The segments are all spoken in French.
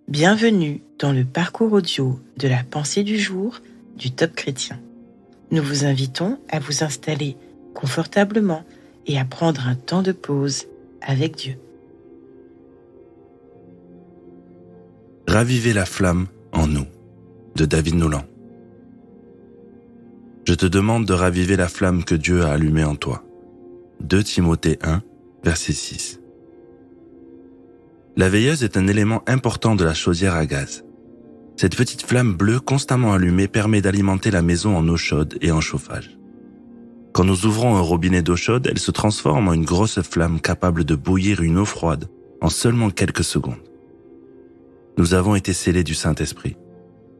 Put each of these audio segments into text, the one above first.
Bienvenue dans le parcours audio de la pensée du jour du Top Chrétien. Nous vous invitons à vous installer confortablement et à prendre un temps de pause avec Dieu. Ravivez la flamme en nous, de David Noulan. Je te demande de raviver la flamme que Dieu a allumée en toi. 2 Timothée 1, verset 6. La veilleuse est un élément important de la chaudière à gaz. Cette petite flamme bleue constamment allumée permet d'alimenter la maison en eau chaude et en chauffage. Quand nous ouvrons un robinet d'eau chaude, elle se transforme en une grosse flamme capable de bouillir une eau froide en seulement quelques secondes. Nous avons été scellés du Saint-Esprit.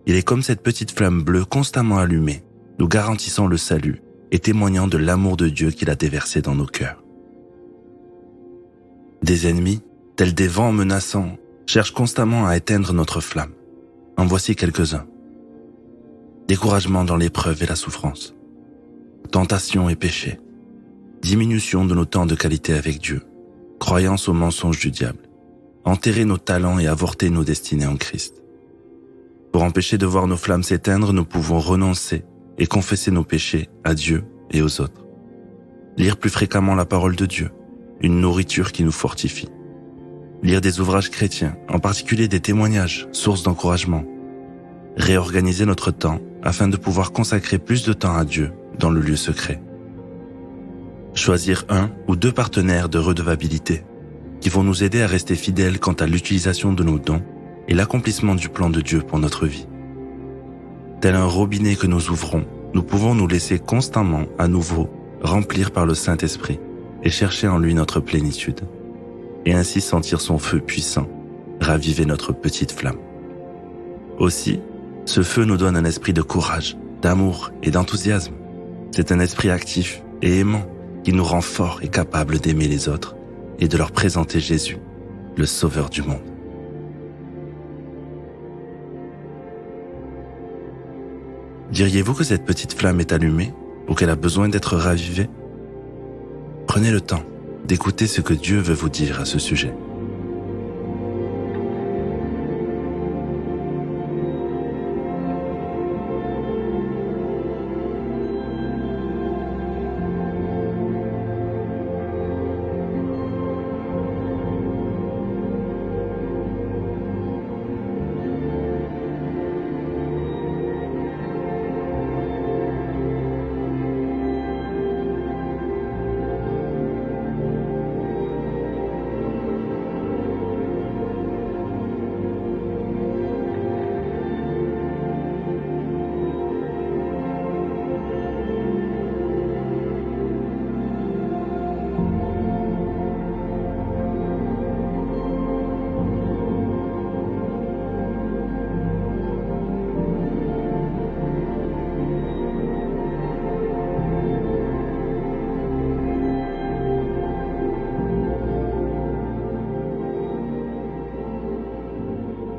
Il est comme cette petite flamme bleue constamment allumée, nous garantissant le salut et témoignant de l'amour de Dieu qu'il a déversé dans nos cœurs. Des ennemis, tels des vents menaçants, cherchent constamment à éteindre notre flamme. En voici quelques-uns. Découragement dans l'épreuve et la souffrance. Tentation et péché. Diminution de nos temps de qualité avec Dieu. Croyance aux mensonges du diable. Enterrer nos talents et avorter nos destinées en Christ. Pour empêcher de voir nos flammes s'éteindre, nous pouvons renoncer et confesser nos péchés à Dieu et aux autres. Lire plus fréquemment la parole de Dieu, une nourriture qui nous fortifie. Lire des ouvrages chrétiens, en particulier des témoignages, sources d'encouragement. Réorganiser notre temps afin de pouvoir consacrer plus de temps à Dieu dans le lieu secret. Choisir 1 ou 2 partenaires de redevabilité qui vont nous aider à rester fidèles quant à l'utilisation de nos dons et l'accomplissement du plan de Dieu pour notre vie. Tel un robinet que nous ouvrons, nous pouvons nous laisser constamment à nouveau remplir par le Saint-Esprit et chercher en lui notre plénitude. Et ainsi sentir son feu puissant, raviver notre petite flamme. Aussi, ce feu nous donne un esprit de courage, d'amour et d'enthousiasme. C'est un esprit actif et aimant qui nous rend forts et capables d'aimer les autres et de leur présenter Jésus, le Sauveur du monde. Diriez-vous que cette petite flamme est allumée ou qu'elle a besoin d'être ravivée? Prenez le temps d'écouter ce que Dieu veut vous dire à ce sujet.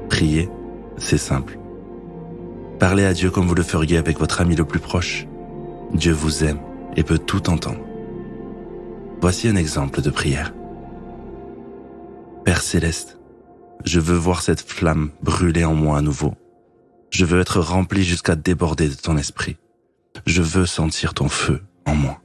Prier, c'est simple. Parlez à Dieu comme vous le feriez avec votre ami le plus proche. Dieu vous aime et peut tout entendre. Voici un exemple de prière. Père céleste, je veux voir cette flamme brûler en moi à nouveau. Je veux être rempli jusqu'à déborder de ton esprit. Je veux sentir ton feu en moi.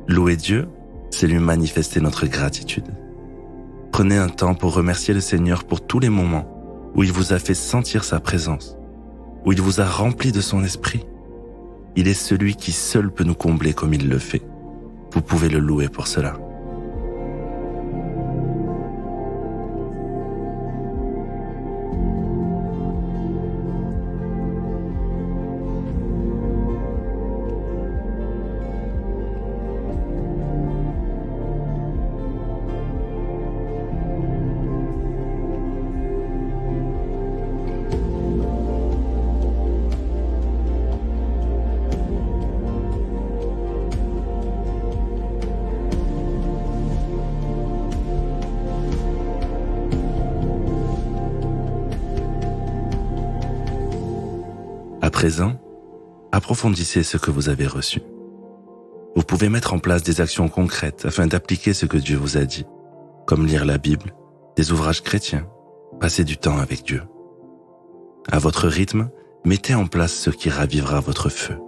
Louer Dieu, c'est lui manifester notre gratitude. Prenez un temps pour remercier le Seigneur pour tous les moments où il vous a fait sentir sa présence, où il vous a rempli de son esprit. Il est celui qui seul peut nous combler comme il le fait. Vous pouvez le louer pour cela. présent, approfondissez ce que vous avez reçu. Vous pouvez mettre en place des actions concrètes afin d'appliquer ce que Dieu vous a dit, comme lire la Bible, des ouvrages chrétiens, passer du temps avec Dieu. À votre rythme, mettez en place ce qui ravivera votre feu.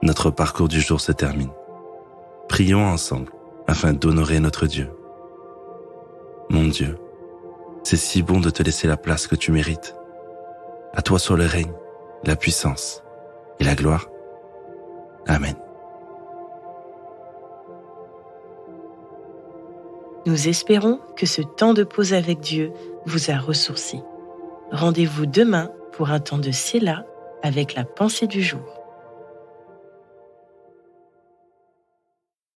Notre parcours du jour se termine. Prions ensemble afin d'honorer notre Dieu. Mon Dieu, c'est si bon de te laisser la place que tu mérites. À toi soit le règne, la puissance et la gloire. Amen. Nous espérons que ce temps de pause avec Dieu vous a ressourci. Rendez-vous demain pour un temps de Séla avec la pensée du jour.